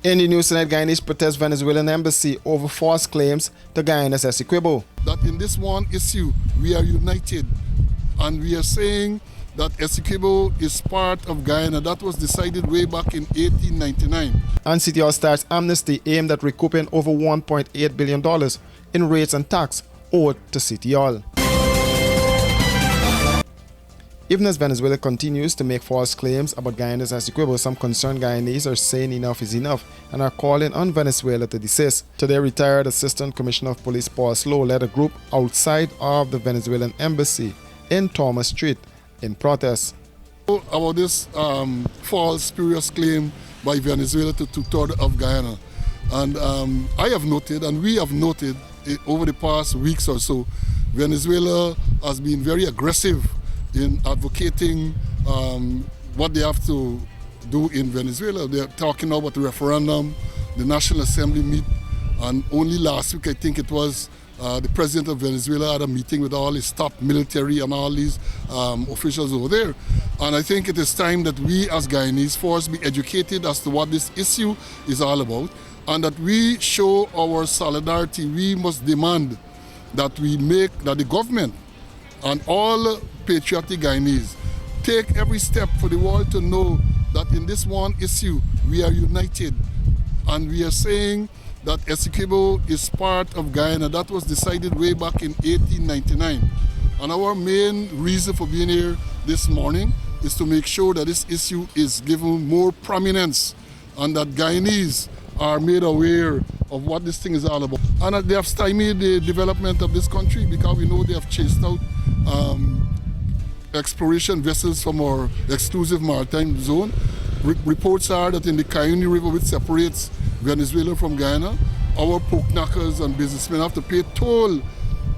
In the news tonight, Guyanese protest Venezuelan embassy over false claims to Guyana's Essequibo. That in this one issue, we are united, and we are saying that Essequibo is part of Guyana. That was decided way back in 1899. And City Hall starts amnesty aimed at recouping over $1.8 billion in rates and tax owed to City Hall. Even as Venezuela continues to make false claims about Guyana's Essequibo, some concerned Guyanese are saying enough is enough and are calling on Venezuela to desist. Today, retired Assistant Commissioner of Police Paul Slow led a group outside of the Venezuelan embassy in Thomas Street in protest. About this false, spurious claim by Venezuela to two-thirds of Guyana. And I have noted, and we have noted over the past weeks or so, Venezuela has been very aggressive in advocating what they have to do in Venezuela. They're talking now about the referendum, the National Assembly meet, and only last week, I think it was, the president of Venezuela had a meeting with all his top military and all these officials over there. And I think it is time that we as Guyanese force be educated as to what this issue is all about, and that we show our solidarity. We must demand that the government and all patriotic Guyanese take every step for the world to know that in this one issue we are united, and we are saying that Essequibo is part of Guyana. That was decided way back in 1899. And our main reason for being here this morning is to make sure that this issue is given more prominence and that Guyanese are made aware of what this thing is all about. And that they have stymied the development of this country because we know they have chased out exploration vessels from our exclusive maritime zone. Reports are that in the Cayenne River, which separates Venezuela from Guyana, our pork knockers and businessmen have to pay toll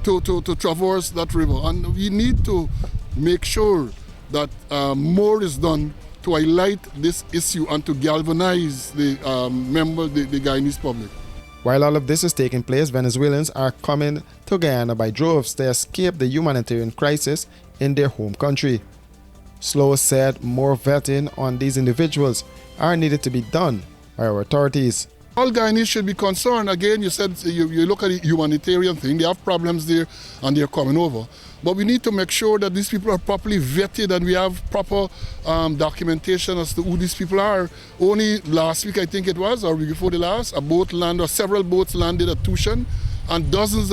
to traverse that river. And we need to make sure that more is done to highlight this issue and to galvanize the Guyanese public. While all of this is taking place, Venezuelans are coming to Guyana by droves to escape the humanitarian crisis in their home country. Slow said more vetting on these individuals are needed to be done by our authorities. All Guyanese should be concerned. Again, you said you look at the humanitarian thing, they have problems there and they're coming over. But we need to make sure that these people are properly vetted and we have proper documentation as to who these people are. Only last week, I think it was, or before the last, several boats landed at Tushan, and dozens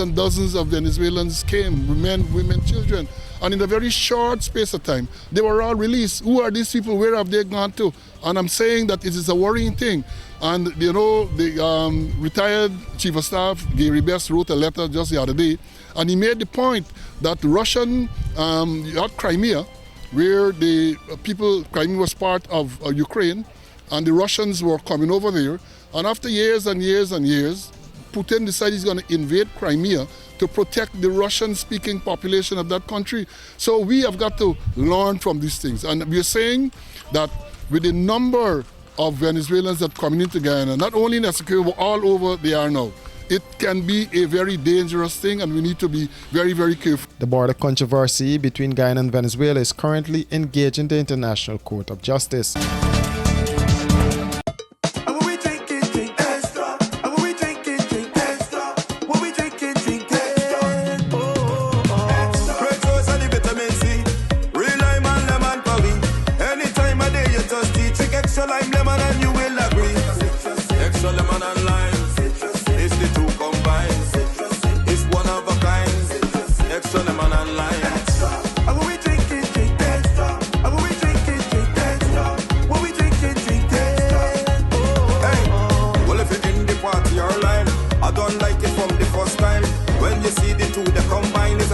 of Venezuelans came, men, women, children. And in a very short space of time, they were all released. Who are these people? Where have they gone to? And I'm saying that it is a worrying thing. And you know, the retired Chief of Staff, Gary Best, wrote a letter just the other day, and he made the point that Russian, at Crimea, where Crimea was part of Ukraine, and the Russians were coming over there, and after years and years and years, Putin decided he's going to invade Crimea to protect the Russian-speaking population of that country. So we have got to learn from these things. And we're saying that with the number of Venezuelans that are coming into Guyana, not only in Essequibo, but all over they are now, it can be a very dangerous thing, and we need to be very, very careful. The border controversy between Guyana and Venezuela is currently engaging the International Court of Justice.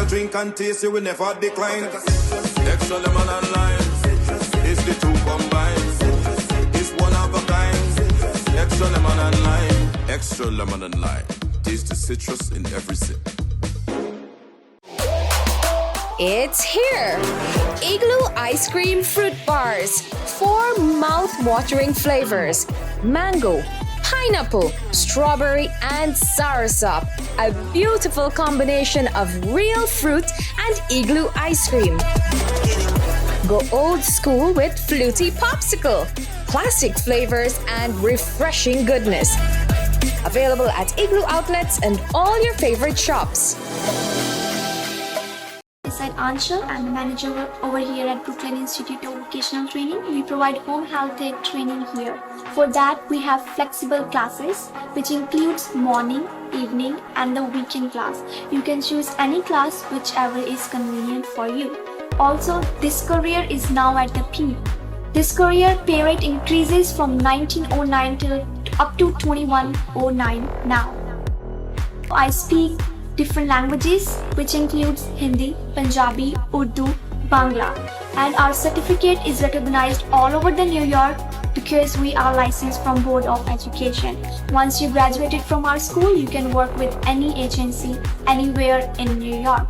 Drink and taste, you will never decline. Extra lemon and lime, it's the two combined. It's one of a kind. Extra lemon and lime, extra lemon and lime. Taste the citrus in every sip. It's here! Igloo Ice Cream Fruit Bars. 4 mouth-watering flavors. Mango, pineapple, strawberry, and soursop. A beautiful combination of real fruit and igloo ice cream. Go old school with Fluty Popsicle. classic flavors, and refreshing goodness. Available at Igloo outlets and all your favorite shops. I'm Anshul. I'm the manager over here at Brooklyn Institute of Vocational Training. We provide home health aid training here. For that, we have flexible classes, which includes morning, evening, and the weekend class. You can choose any class, whichever is convenient for you. Also, this career is now at the peak. This career pay rate increases from 1909 till up to 2109 now. I speak different languages, which includes Hindi, Punjabi, Urdu, Bangla, and our certificate is recognized all over the New York because we are licensed from Board of Education. Once you graduated from our school, you can work with any agency anywhere in New York.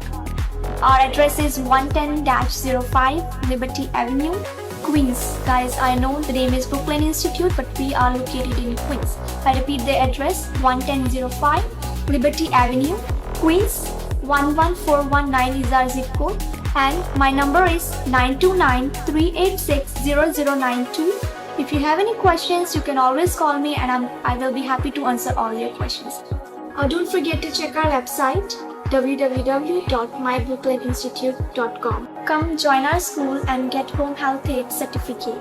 Our address is 110-05 Liberty Avenue, Queens. Guys, I know the name is Brooklyn Institute, but we are located in Queens. I repeat the address, 110-05 Liberty Avenue, Queens. 11419 is our zip code, and my number is 929-386-0092. If you have any questions, you can always call me, and I will be happy to answer all your questions. Don't forget to check our website, www.mybrooklyn.institute.com. Come join our school and get home health aid certificate,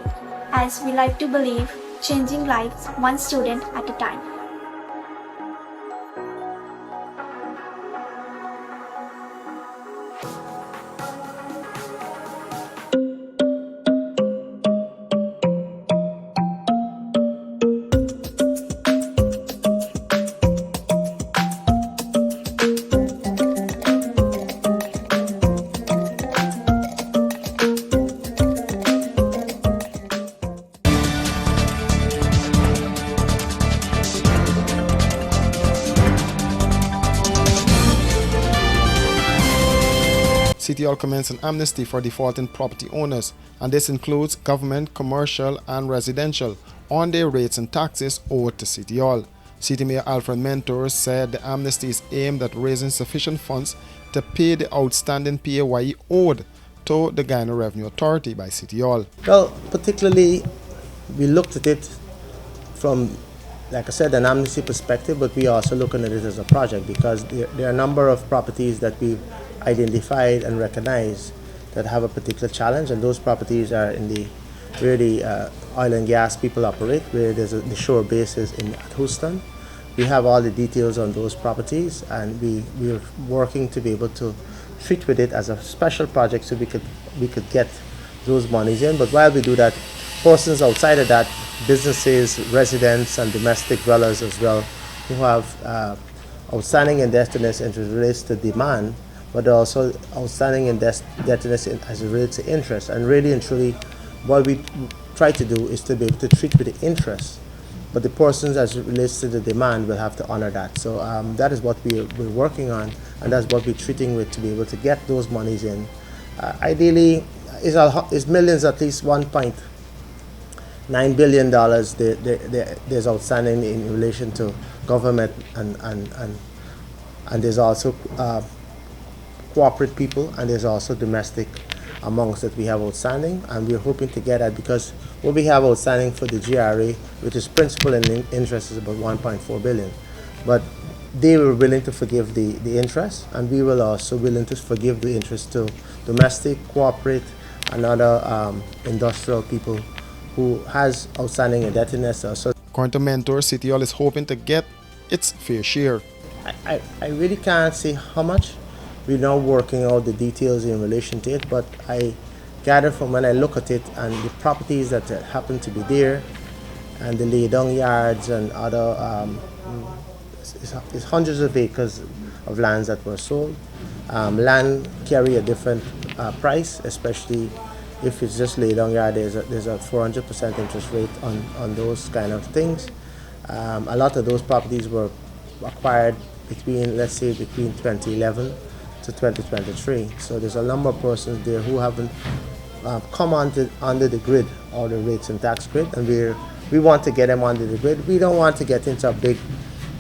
as we like to believe changing lives one student at a time. City Hall commenced an amnesty for defaulting property owners, and this includes government, commercial, and residential, on their rates and taxes owed to City Hall. City Mayor Alfred Mentors said the amnesty is aimed at raising sufficient funds to pay the outstanding PAYE owed to the Guyana Revenue Authority by City Hall. Well, particularly, we looked at it from, like I said, an amnesty perspective, but we are also looking at it as a project because there are a number of properties that we've identified and recognized that have a particular challenge, and those properties are in the where the oil and gas people operate, where there's the shore base is in Houston. We have all the details on those properties, and we're working to be able to treat with it as a special project so we could get those monies in. But while we do that, persons outside of that, businesses, residents, and domestic dwellers as well, who have outstanding indebtedness as it relates to demand, but also outstanding indebtedness as it relates to interest. And really and truly, what we try to do is to be able to treat with the interest, but the persons as it relates to the demand will have to honor that. So that is what we're working on, and that's what we're treating with to be able to get those monies in. Ideally, is millions, at least $1.9 billion there's outstanding in relation to government, and there's also corporate people, and there's also domestic amongst that we have outstanding, and we're hoping to get at, because what we have outstanding for the GRA, which is principal and interest, is about $1.4 billion. But they were willing to forgive the interest, and we will also willing to forgive the interest to domestic, corporate, and other industrial people who has outstanding indebtedness. So According to Mentor, City Hall is hoping to get its fair share. I really can't say how much. We're now working out the details in relation to it, but I gather from when I look at it and the properties that happen to be there, and the lay-down yards and other, it's hundreds of acres of lands that were sold. Land carry a different price, especially if it's just lay-down yard. There's a 400% interest rate on those kind of things. A lot of those properties were acquired between 2011 to 2023. So there's a number of persons there who haven't come under the grid or the rates and tax grid, and we want to get them under the grid. We don't want to get into a big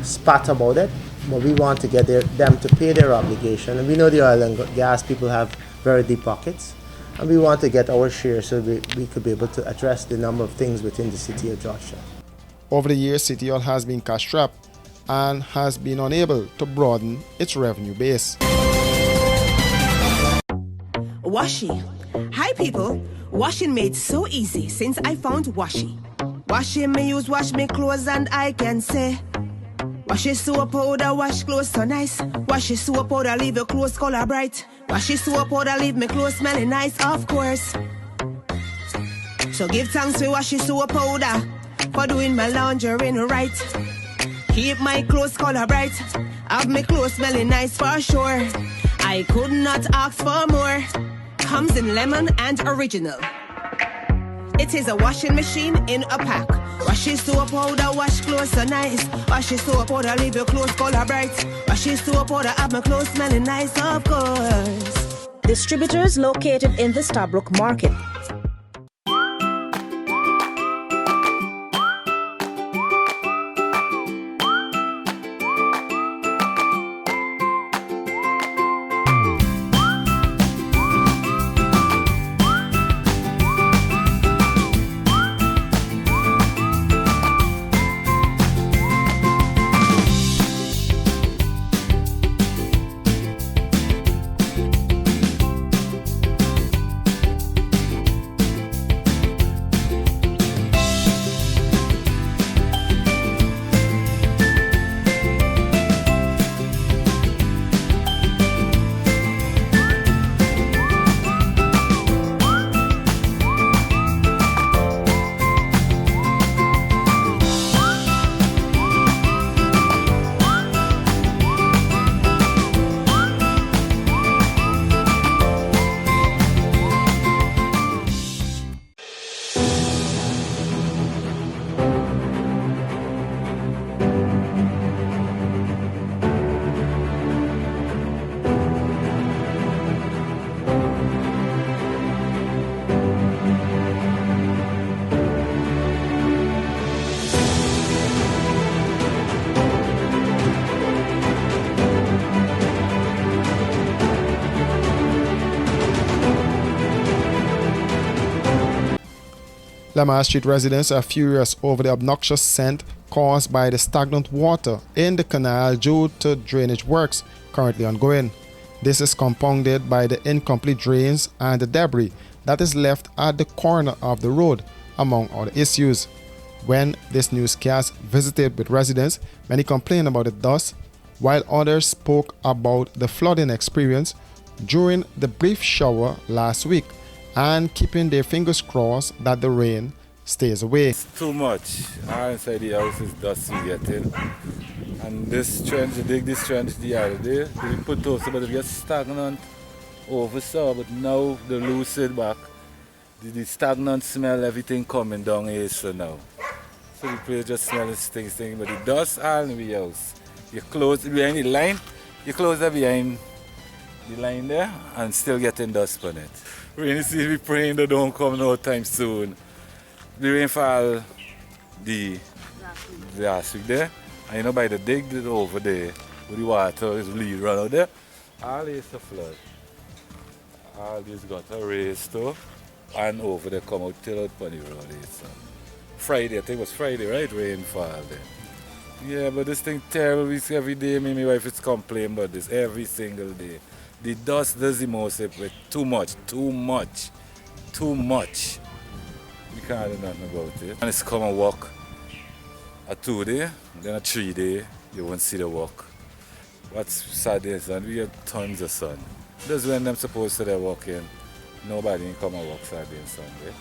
spat about it, but we want to get them to pay their obligation. And we know the oil and gas people have very deep pockets, And we want to get our share so we could be able to address the number of things within the city of Georgetown. Over the years, City Hall has been cash-strapped and has been unable to broaden its revenue base. Washi. Hi people. Washing made so easy since I found Washi. Washing me use wash me clothes and I can say Washi soap powder wash clothes so nice. Washi soap powder leave your clothes color bright. Washi soap powder leave me clothes smelling nice, of course. So give thanks to Washi soap powder for doing my laundry right. Keep my clothes color bright. Have my clothes smelling nice for sure. I could not ask for more. Comes in lemon and original. It is a washing machine in a pack. Washi soap powder wash clothes so nice. Washi soap powder leave your clothes color bright. Washi soap powder have my clothes smelling nice, of course. Distributors located in the Stabrook Market. Lamar Street residents are furious over the obnoxious scent caused by the stagnant water in the canal due to drainage works currently ongoing. This is compounded by the incomplete drains and the debris that is left at the corner of the road, among other issues. When this newscast visited with residents, many complained about the dust, while others spoke about the flooding experience during the brief shower last week and keeping their fingers crossed that the rain stays away. It's too much. All inside the house is dust we getting. And this trench, they dig this trench the other day, they put out but it gets stagnant over so, but now they lose it back. The stagnant smell, everything coming down here so now. So the place just smelling stinking, but the dust all in the house. You close behind the line, you close that behind the line there and still getting dust on it. Rainy season, we praying that don't come no time soon. The rainfall the last week there, and you know by the dig over there, with the water is really run out there, all this a flood. All this got a race too, and over there come out till out on the road. So Friday, I think it was Friday, right? Rainfall there. Yeah, but this thing terrible. We see every day, me and my wife is complaining about this every single day. The dust does the most with too much. We can't do nothing about it. And it's come and walk a 2 day, then a 3 day, you won't see the walk. What's sad is that we have tons of sun. That's when them supposed to be walking. Nobody can come and walk Saturday and Sunday.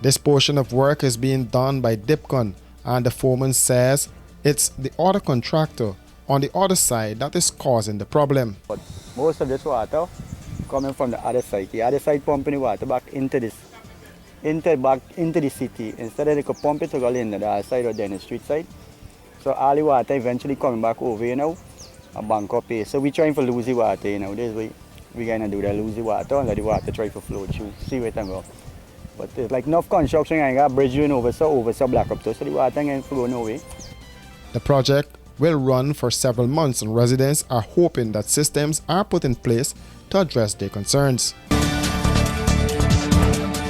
This portion of work is being done by Dipcon, and the foreman says it's the other contractor on the other side that is causing the problem. But most of this water coming from the other side. The other side pumping the water back into the city. Instead of they could pump it to go in the other side or then the street side. So all the water eventually coming back over here now and bank up here. So we're trying to lose the water, you know. This way we're gonna do that, lose the water and let the water try to flow through. See where it can go. But it's like enough construction and got bridge doing over so black up too, so the water can flow no way. The project will run for several months, and residents are hoping that systems are put in place to address their concerns.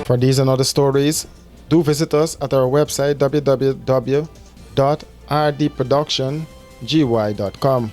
For these and other stories, do visit us at our website www.rdproductiongy.com.